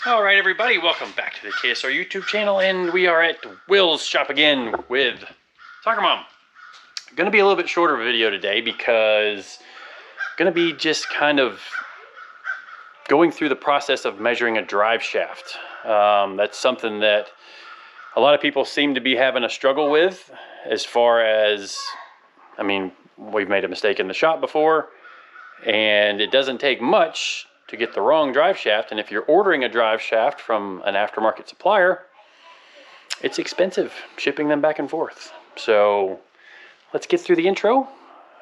All right, everybody, welcome back to the KSR YouTube channel, and we are at Will's shop again with SoccerMom. Going to be a little bit shorter video today because I'm going to be just kind of going through the process of measuring a drive shaft. That's something that a lot of people seem to be having a struggle with, as far as, I mean, we've made a mistake in the shop before, and it doesn't take much to get the wrong drive shaft. And if you're ordering a drive shaft from an aftermarket supplier, it's expensive shipping them back and forth. So let's get through the intro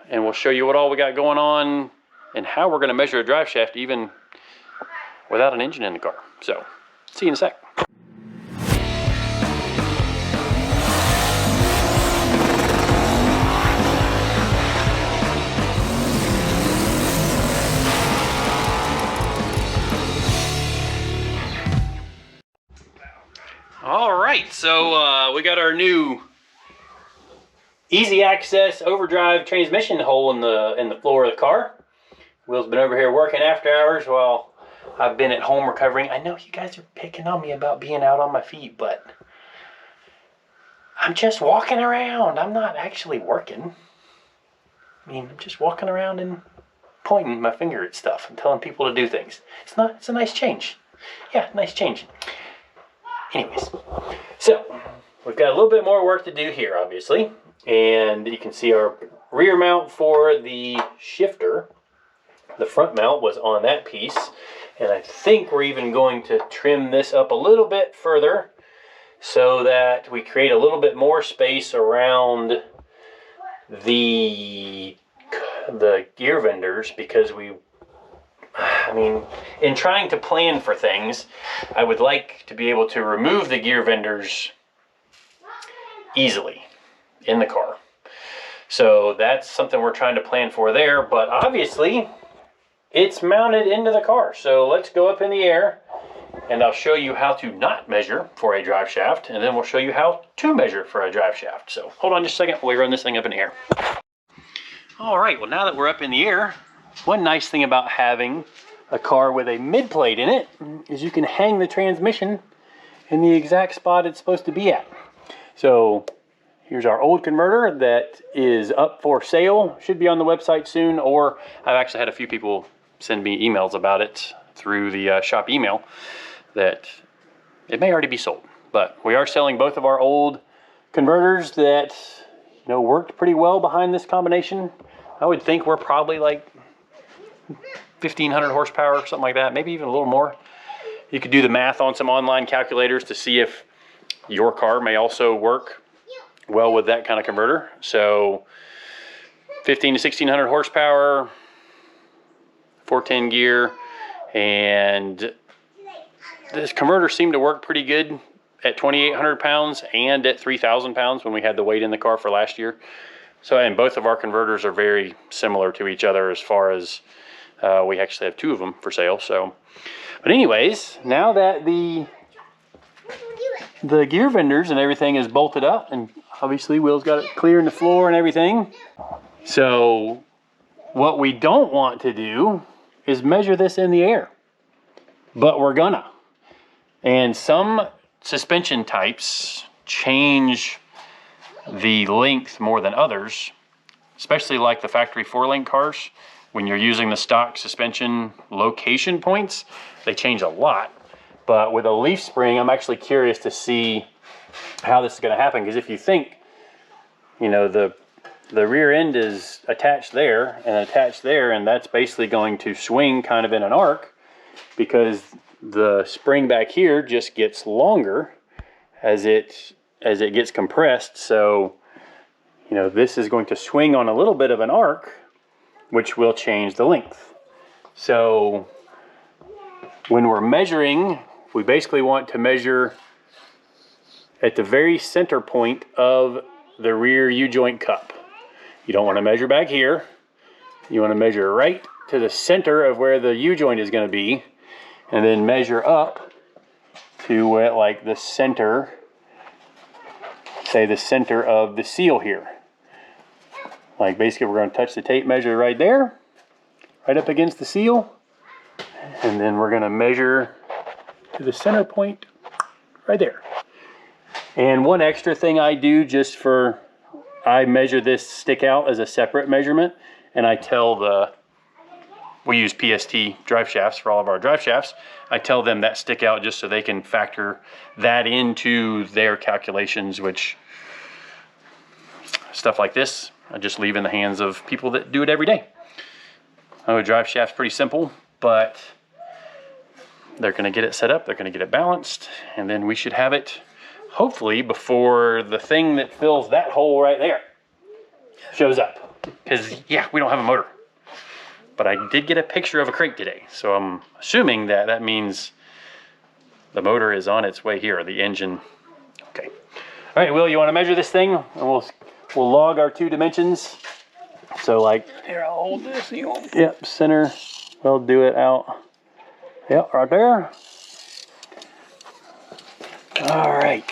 and we'll show you what all we got going on and how we're going to measure a drive shaft even without an engine in the car. So see you in a sec. All right, so we got our new easy access overdrive transmission hole in the floor of the car. Will's been over here working after hours while I've been at home recovering. I know you guys are picking on me about being out on my feet, but I'm just walking around. I'm not actually working. I mean, I'm just walking around and pointing my finger at stuff and telling people to do things. It's a nice change. Yeah, nice change. Anyways, so we've got a little bit more work to do here, obviously, and you can see our rear mount for the shifter. The front mount was on that piece, and I think we're even going to trim this up a little bit further so that we create a little bit more space around the GearVendors, because I mean, in trying to plan for things, I would like to be able to remove the GearVendors easily in the car. So that's something we're trying to plan for there, but obviously it's mounted into the car. So let's go up in the air and I'll show you how to not measure for a drive shaft, and then we'll show you how to measure for a drive shaft. So hold on just a second while we run this thing up in the air. All right, well, now that we're up in the air, one nice thing about having a car with a mid plate in it is you can hang the transmission in the exact spot it's supposed to be at. So here's our old converter that is up for sale. Should be on the website soon, or I've actually had a few people send me emails about it through the shop email that it may already be sold. But we are selling both of our old converters that, you know, worked pretty well behind this combination. I would think we're probably like 1,500 horsepower or something like that, maybe even a little more. You could do the math on some online calculators to see if your car may also work well with that kind of converter. So 15 to 1,600 horsepower, 410 gear, and this converter seemed to work pretty good at 2,800 pounds and at 3,000 pounds when we had the weight in the car for last year. So, and both of our converters are very similar to each other as far as we actually have two of them for sale. So, but anyways, now that the GearVendors and everything is bolted up, and obviously Will's got it clear in the floor and everything. So what we don't want to do is measure this in the air, but we're gonna. And some suspension types change the length more than others, especially like the factory 4-link cars. When you're using the stock suspension location points, they change a lot. But with a leaf spring, I'm actually curious to see how this is going to happen, because if you think, you know, the rear end is attached there, and that's basically going to swing kind of in an arc, because the spring back here just gets longer as it gets compressed. So, you know, this is going to swing on a little bit of an arc, which will change the length. So when we're measuring, we basically want to measure at the very center point of the rear U-joint cup. You don't want to measure back here. You want to measure right to the center of where the U-joint is going to be, and then measure up to where, like, the center, say the center of the seal here. Like, basically we're going to touch the tape measure right there, right up against the seal, and then we're going to measure to the center point right there. And one extra thing I do just for, I measure this stick out as a separate measurement, and I tell we use PST Driveshafts for all of our drive shafts. I tell them that stick out just so they can factor that into their calculations, which stuff like this, I just leave in the hands of people that do it every day. A drive shaft's pretty simple, but they're gonna get it set up, they're gonna get it balanced, and then we should have it hopefully before the thing that fills that hole right there shows up. Because yeah, we don't have a motor. But I did get a picture of a crate today, so I'm assuming that that means the motor is on its way here, the engine. Okay. All right, Will, you want to measure this thing? And we'll log our 2 dimensions. So like, here, I'll hold this. You want? Yep, center. We'll do it out. Yep, right there. All right.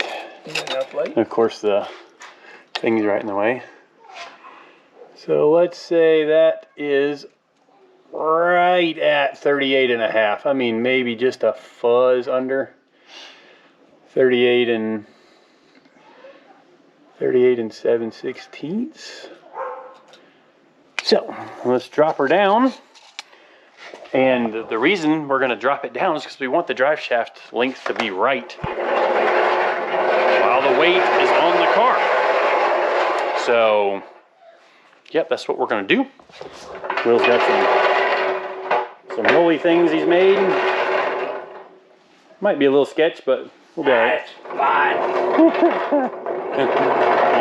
And of course, the thing's right in the way. So let's say that is right at 38.5. I mean, maybe just a fuzz under 38 and 7/16. So let's drop her down. And the reason we're going to drop it down is because we want the drive shaft length to be right while the weight is on the car. So, yep, that's what we're going to do. Will's got some rolly things he's made. Might be a little sketch, but we'll be all right. Fine. You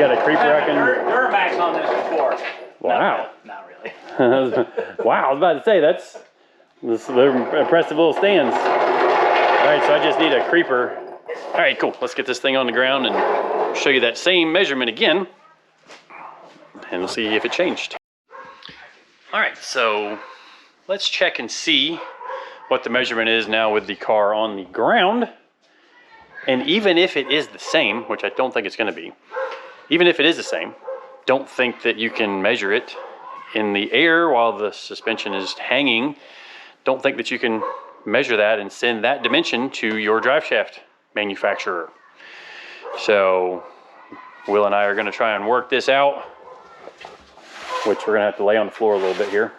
got a creeper I can... Duramax on this before. Wow. No, not really. Wow, I was about to say, they're impressive little stands. All right, so I just need a creeper. All right, cool. Let's get this thing on the ground and show you that same measurement again. And we'll see if it changed. All right, so let's check and see what the measurement is now with the car on the ground. And even if it is the same, which I don't think it's going to be, even if it is the same, don't think that you can measure it in the air while the suspension is hanging. Don't think that you can measure that and send that dimension to your drive shaft manufacturer. So Will and I are going to try and work this out, which we're going to have to lay on the floor a little bit here.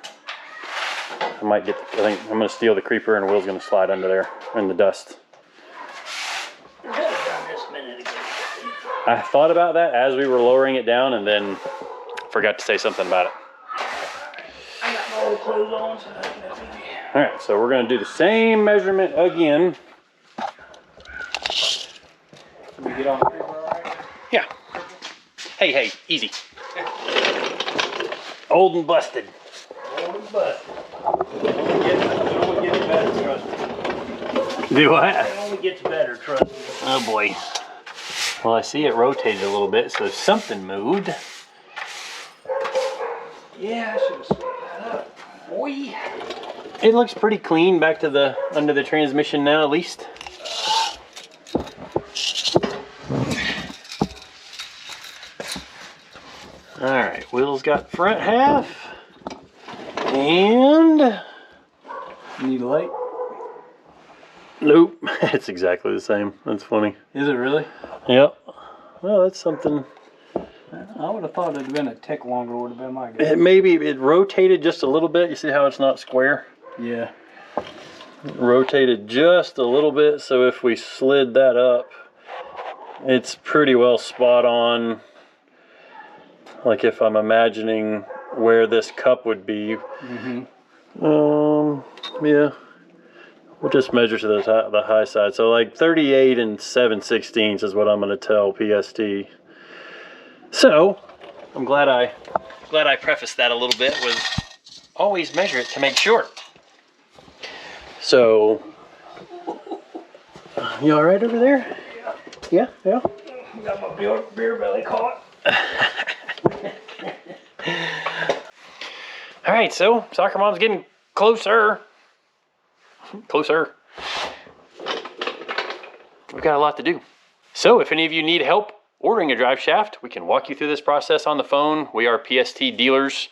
I think I'm going to steal the creeper and Will's going to slide under there in the dust. I thought about that as we were lowering it down and then forgot to say something about it. I got my old clothes on, so that's easy. All right, so we're going to do the same measurement again. Can we get on the creeper all right? Yeah. Hey, easy. Old and busted. Old and busted. It only gets better, trust me. Do what? It only gets better, trust me. Oh boy. Well, I see it rotated a little bit, so something moved. Yeah, I should have split that up. Boy. It looks pretty clean back to the under the transmission now, at least. All right, Will's got front half, and Need a light? nope, it's exactly the same. That's funny. Is it really? Yep. Well, that's something. I would have thought it'd have been a tick longer. Would have been my guess. It rotated just a little bit. You see how it's not square? Yeah. It rotated just a little bit, so if we slid that up, it's pretty well spot on. Like if I'm imagining where this cup would be. Yeah. We'll just measure to the high side. So like 38 and 7/16 is what I'm going to tell PST. So I'm glad I prefaced that a little bit with always measure it to make sure. So you all right over there? Yeah. Got my beer belly caught. All right, so SoccerMom's getting closer. We've got a lot to do. So if any of you need help ordering a drive shaft, we can walk you through this process on the phone. We are PST dealers,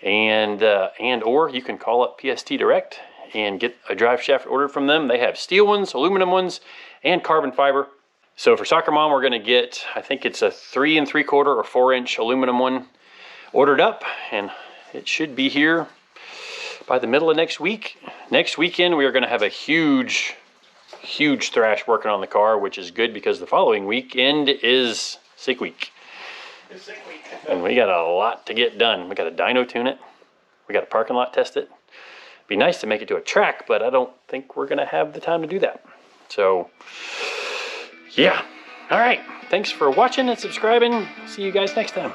and or you can call up PST Direct and get a drive shaft ordered from them. They have steel ones, aluminum ones, and carbon fiber. So for SoccerMom, we're gonna get, I think it's a 3 3/4 or 4-inch aluminum one ordered up, and it should be here by the middle of next week. Next weekend, we are gonna have a huge thrash working on the car, which is good because the following weekend is sick week. It's sick week. And we got a lot to get done. We got to dyno tune it. We got to parking lot test it. Be nice to make it to a track, but I don't think we're gonna have the time to do that. So yeah. All right. Thanks for watching and subscribing. See you guys next time.